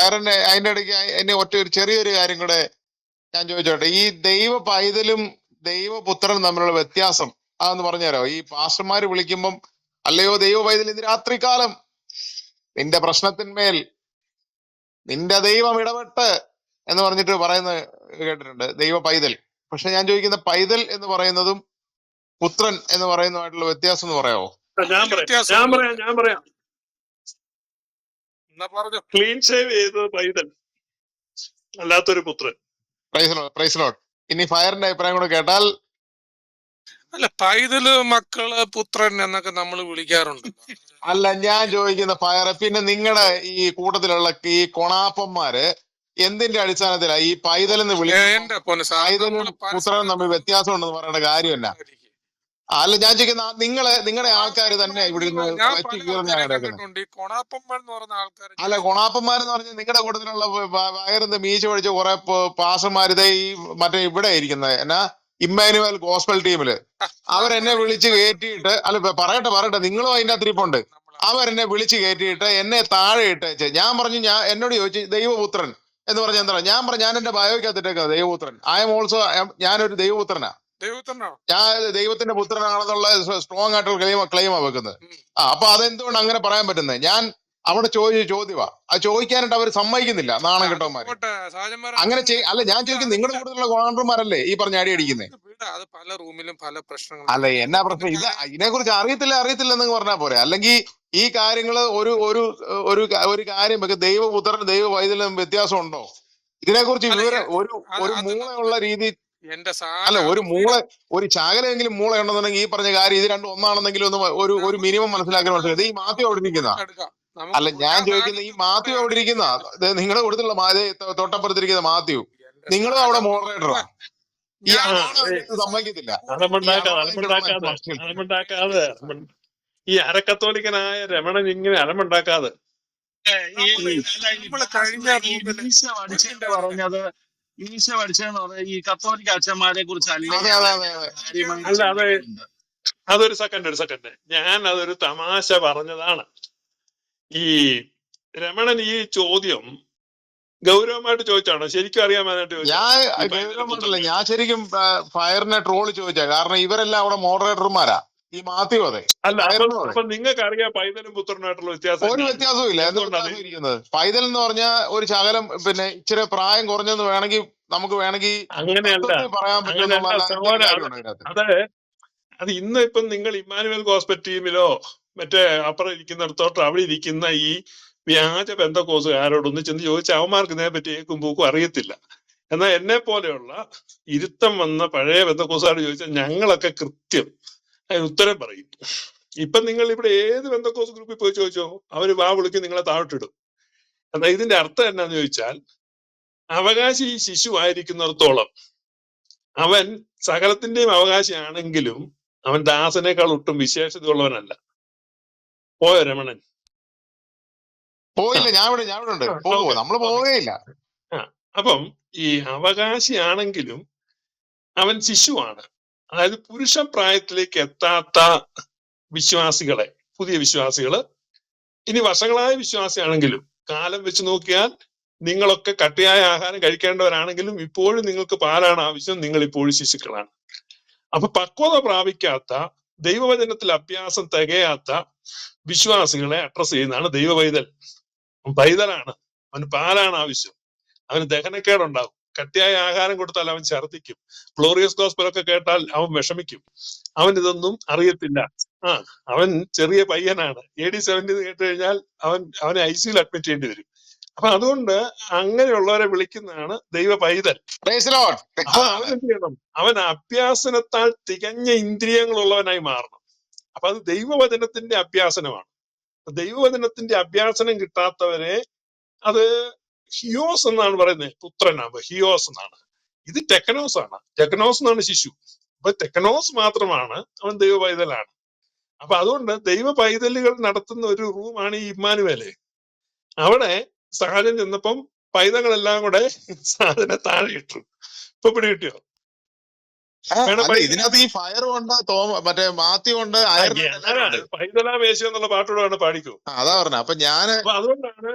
ഫയറിന്റെ അതിന്റെ ഇടയ്ക്ക് എന്നെ ഒരു ചെറിയൊരു കാര്യം കൂടെ ഞാൻ ചോദിച്ചോട്ടെ. ഈ ദൈവ പൈതലും ദൈവപുത്രനും തമ്മിലുള്ള വ്യത്യാസം അതൊന്ന് പറഞ്ഞുതരോ? ഈ പാസ്റ്റർമാര് വിളിക്കുമ്പം അല്ലയോ ദൈവ പൈതൽ ഇന്ന് രാത്രികാലം നിന്റെ പ്രശ്നത്തിന്മേൽ നിന്റെ ദൈവം ഇടപെട്ട് എന്ന് പറഞ്ഞിട്ട് പറയുന്നത് കേട്ടിട്ടുണ്ട്, ദൈവ പൈതൽ. പക്ഷെ ഞാൻ ചോദിക്കുന്ന പൈതൽ എന്ന് പറയുന്നതും പുത്രൻ എന്ന് പറയുന്നതുമായിട്ടുള്ള വ്യത്യാസം എന്ന് പറയാമോ? ഞാൻ പറയാം. ക്ലീൻ ഷേവ് ചെയ്തത് പൈതൽ, അല്ലാത്തൊരു പുത്രൻ. Praise Lord. ഇനി ഫയറിന്റെ അഭിപ്രായം കൂടെ കേട്ടാൽ. അല്ല, പൈതല്, മക്കള്, പുത്രൻ എന്നൊക്കെ നമ്മൾ വിളിക്കാറുണ്ട്. അല്ല, ഞാൻ ചോദിക്കുന്ന ഫയർ, പിന്നെ നിങ്ങളുടെ ഈ കൂട്ടത്തിലുള്ള ഈ കൊണാപ്പന്മാര് എന്തിന്റെ അടിസ്ഥാനത്തിലാ ഈ പൈതൽ എന്ന് വിളിക്കുന്നത്? പൈതലും പുത്രനും തമ്മിൽ വ്യത്യാസം ഉണ്ടെന്ന് പറയേണ്ട കാര്യമല്ല. അല്ല, ഞാൻ ചോദിക്കുന്ന നിങ്ങളുടെ ആൾക്കാർ തന്നെ ഇവിടെ അല്ല, കൊണാപ്പന്മാരെന്ന് പറഞ്ഞാൽ നിങ്ങളുടെ കൂട്ടത്തിലുള്ള വയറിന്ന് മീശ പഠിച്ച കുറെ പാസന്മാരിതേ ഈ മറ്റേ ഇവിടെ ഇരിക്കുന്നത് എന്നാ ഇമ്മാനുവൽ ഗോസ്പൽ ടീമില് അവരെന്നെ വിളിച്ച് കയറ്റിയിട്ട്, അല്ല പറയട്ടെ, നിങ്ങളും അതിന്റെ അത്തിരിപ്പുണ്ട്. അവരെന്നെ വിളിച്ച് കയറ്റിയിട്ട് എന്നെ താഴെ ഇട്ടേച്ച്. ഞാൻ പറഞ്ഞു, എന്നോട് ചോദിച്ചു ദൈവപുത്രൻ എന്ന് പറഞ്ഞ എന്താ? ഞാൻ പറഞ്ഞു, ഞാൻ എന്റെ ബയോയ്ക്കകത്തിട്ടേക്കാ ദൈവപുത്രൻ. ഐ എം ഓൾസോ, ഞാനൊരു ദൈവപുത്രനാ, ഞാൻ ദൈവത്തിന്റെ പുത്രനാണെന്നുള്ള സ്ട്രോങ് ആയിട്ടുള്ള ക്ലെയിമാ വെക്കുന്നത്. അപ്പൊ അതെന്തുകൊണ്ട് അങ്ങനെ പറയാൻ പറ്റുന്നത്? ഞാൻ അവിടെ ചോദിച്ച ചോദ്യമാ, അത് ചോദിക്കാനായിട്ട് അവർ സമ്മതിക്കുന്നില്ല, നാണം കെട്ടവന്മാര്. അങ്ങനെ അല്ല, ഞാൻ ചോദിക്കും, നിങ്ങളുടെ കൂടുതലുള്ള കോൺട്രന്മാരല്ലേ ഈ പറഞ്ഞ അടി അടിക്കുന്നത്? പല റൂമിലും പല പ്രശ്നങ്ങൾ. അല്ല, എന്നാ പ്രശ്നം? ഇതിനെ കുറിച്ച് അറിയത്തില്ലെന്ന് പറഞ്ഞാൽ പോരെ. അല്ലെങ്കിൽ ഈ കാര്യങ്ങള് ഒരു കാര്യം വെക്കുക, ദൈവപുത്രനും ദൈവ പൈതലും വ്യത്യാസം ഉണ്ടോ? ഇതിനെക്കുറിച്ച് വിവരം ഒരു മൂളയുള്ള രീതി. അല്ല, ഒരു ശകലെങ്കിലും മൂള ഉണ്ടെന്നുണ്ടെങ്കിൽ ഈ പറഞ്ഞ കാര്യം ഇത് രണ്ടും ഒന്നാണെന്നെങ്കിലും ഒന്ന് ഒരു മിനിമം മനസ്സിലാക്കാൻ. ഈ മാത്യു അവിടെ ഇരിക്കുന്ന, അല്ല ഞാൻ ചോദിക്കുന്ന ഈ മാത്യു അവിടെ ഇരിക്കുന്ന, നിങ്ങളുടെ കൂട്ടത്തിലുള്ള തൊട്ടപ്പുറത്തിരിക്കുന്ന മാത്യു, നിങ്ങളും അവിടെ മോഡറേറ്ററാ. ഈ സമ്മതിക്കത്തില്ല. ഈ അരക്കത്തോലിക്കനായ രമണൻ ഇങ്ങനെ അലമുണ്ടാക്കാതെ പറഞ്ഞത് ഈശ പഠിച്ചെന്ന് പറഞ്ഞാൽ ഈ കത്തോലിക്ക അച്ഛന്മാരെ കുറിച്ച് അതൊരു സെക്കൻഡ് ഞാൻ അതൊരു തമാശ പറഞ്ഞതാണ്. ഈ രമണൻ ഈ ചോദ്യം ഗൗരവമായിട്ട് ചോദിച്ചാണോ? ശരിക്കും അറിയാമായിട്ട് ഞാൻ ശരിക്കും ഫയറിനെ ട്രോള് ചോദിച്ചാ. കാരണം ഇവരെല്ലാം അവിടെ മോഡറേറ്റർമാരാ, ഈ മാത്യു. അതെ, അല്ല, അപ്പൊ നിങ്ങൾക്ക് അറിയാം പൈതലും പുത്രനായിട്ടുള്ള വ്യത്യാസം. ഒരു വ്യത്യാസവും ഇല്ല. എന്തുകൊണ്ടാണ് പൈതൽ എന്ന് പറഞ്ഞാൽ ഒരു ശകലം പിന്നെ ഇച്ചിരി പ്രായം കുറഞ്ഞെന്ന് നമുക്ക് വേണമെങ്കിൽ അങ്ങനെയല്ല പറയാൻ പറ്റും. അതെ, അത് ഇന്ന് ഇപ്പം നിങ്ങൾ ഇമ്മാനുവൽ ഗോസ്പൽ ടീമിലോ മറ്റേ അപ്പുറം ഇരിക്കുന്നിടത്തോട്ട് അവിടെ ഇരിക്കുന്ന ഈ വ്യാജ ബന്ധക്കോസുകാരോടൊന്ന് ചെന്ന് ചോദിച്ച അവന്മാർക്ക് ഇതിനെ പറ്റി ഏക്കും പൂക്കും അറിയത്തില്ല. എന്നാൽ എന്നെ പോലെയുള്ള ഇരുത്തം വന്ന പഴയ ബന്ധക്കോസുകാരോട് ചോദിച്ചാൽ ഞങ്ങളൊക്കെ കൃത്യം അതിന് ഉത്തരം പറയും. ഇപ്പൊ നിങ്ങൾ ഇവിടെ ഏത് ബന്ധക്കോസ് ഗ്രൂപ്പിൽ പോയി ചോദിച്ചോ, അവര് വാ വിളിക്കും, നിങ്ങളെ താഴോട്ടിടും. എന്നാൽ ഇതിന്റെ അർത്ഥം എന്നാന്ന് ചോദിച്ചാൽ, അവകാശി ശിശു ആയിരിക്കുന്നിടത്തോളം അവൻ സകലത്തിന്റെയും അവകാശിയാണെങ്കിലും അവൻ ദാസനേക്കാൾ ഒട്ടും വിശേഷതയുള്ളവനല്ല. പോയോ രമണൻ? പോയില്ല, ഞാൻ ഇവിടെ ഉണ്ട്. നമ്മള് പോവുകയില്ല. അപ്പം ഈ അവകാശിയാണെങ്കിലും അവൻ ശിശുവാണ്. അതായത് പുരുഷ പ്രായത്തിലേക്ക് എത്താത്ത വിശ്വാസികളെ, പുതിയ വിശ്വാസികള്, ഇനി വർഷങ്ങളായ വിശ്വാസിയാണെങ്കിലും കാലം വെച്ച് നോക്കിയാൽ നിങ്ങളൊക്കെ കട്ടിയായ ആഹാരം കഴിക്കേണ്ടവരാണെങ്കിലും ഇപ്പോഴും നിങ്ങൾക്ക് പാലാണ് ആവശ്യം, നിങ്ങൾ ഇപ്പോഴും ശിശുക്കളാണ്. അപ്പൊ പക്വത പ്രാപിക്കാത്ത, ദൈവവചനത്തിൽ അഭ്യാസം തികയാത്ത വിശ്വാസികളെ അഡ്രസ് ചെയ്യുന്നതാണ് ദൈവപൈതൽ. പൈതലാണ്, അവന് പാലാണ് ആവശ്യം, അവന് ദഹനക്കേടുണ്ടാകും. കട്ടിയായ ആഹാരം കൊടുത്താൽ അവൻ ഛർദ്ദിക്കും. ഗ്ലോറിയസ് ഗോസ്പലൊക്കെ കേട്ടാൽ അവൻ വിഷമിക്കും. അവൻ ഇതൊന്നും അറിയത്തില്ല. അവൻ ചെറിയ പയ്യനാണ്. AD 70 കേട്ട് കഴിഞ്ഞാൽ അവനെ ICUയിൽ അഡ്മിറ്റ് ചെയ്യേണ്ടി വരും. അപ്പൊ അതുകൊണ്ട് അങ്ങനെയുള്ളവരെ വിളിക്കുന്നതാണ് ദൈവ പൈതൽ. അപ്പൊ അവൻ എന്ത് ചെയ്യണം? അവൻ അഭ്യാസനത്താൽ തികഞ്ഞ ഇന്ദ്രിയങ്ങളുള്ളവനായി മാറണം. അപ്പൊ അത് ദൈവവചനത്തിന്റെ അഭ്യാസനമാണ്. ദൈവവചനത്തിന്റെ അഭ്യാസനം കിട്ടാത്തവരെ അത് ഹിയോസ് എന്നാണ് പറയുന്നത്. പുത്രനാണ് ഹിയോസ് എന്നാണ്. ഇത് ടെക്കനോസ് ആണ്. ടെക്കനോസ് എന്നാണ് ശിശു. അപ്പൊ ടെക്കനോസ് മാത്രമാണ് അവൻ ദൈവ പൈതലാണ്. അപ്പൊ അതുകൊണ്ട് ദൈവ പൈതലുകൾ നടത്തുന്ന ഒരു റൂമാണ് ഈ ഇമ്മാനുവേല്. അവിടെ സാധനം ചെന്നപ്പം പൈതങ്ങളെല്ലാം കൂടെ സാധനം താഴെ ഇട്ടു. ഇപ്പൊ പിടി കിട്ടിയോ? ഇതിനകത്ത് ഈ ഫയർ ഉണ്ട്, മറ്റേ മാത്യു ഉണ്ട്, പൈതലാ വേശം എന്നുള്ള പാട്ടോടാണ് പാടിക്കോ. അതാ പറഞ്ഞ. അപ്പൊ അതുകൊണ്ടാണ്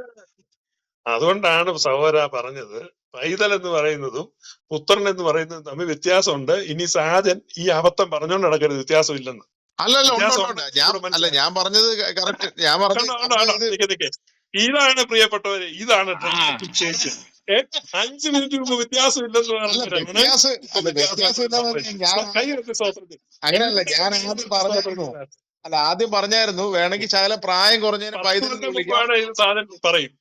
അതുകൊണ്ടാണ് സഹോദര പറഞ്ഞത് പൈതൽ എന്ന് പറയുന്നതും പുത്രൻ എന്ന് പറയുന്നതും തമ്മിൽ വ്യത്യാസമുണ്ട്. ഇനി സാജൻ ഈ അബദ്ധം പറഞ്ഞുകൊണ്ട് നടക്കരുത്, വ്യത്യാസം ഇല്ലെന്ന്. അല്ലല്ല ഉണ്ട് വ്യത്യാസം ഉണ്ട് ഉണ്ട്. ഉണ്ടെന്ന് ഞാൻ കൂടെ അല്ല ഞാൻ പറഞ്ഞത് കറക്റ്റ്. ഞാൻ പറഞ്ഞത് അതായത് ഇതാണ് പ്രിയപ്പെട്ടവരെ, ഇതാണ് ഡ്രാമാറ്റിക് ചേഞ്ച്. 5 മിനിറ്റ് മുമ്പ് വ്യത്യാസം ഇല്ലെന്ന് അല്ല പറഞ്ഞവരാണ് വ്യത്യാസം ഇല്ലാന്ന് ഞാൻ കൈവെച്ച സ്വാതന്ത്ര്യം. അങ്ങനെയല്ല. ഞാൻ ആദ്യം പറഞ്ഞായിരുന്നു. അല്ല ആദ്യം പറഞ്ഞായിരുന്നു വേണമെങ്കിൽ ശകലം പ്രായം കുറഞ്ഞതിന് 10 പൈതൽ കൊല്ലം എന്ന് വിളിക്കാം. മുമ്പാണ് ഇത് സാധനം പറയും.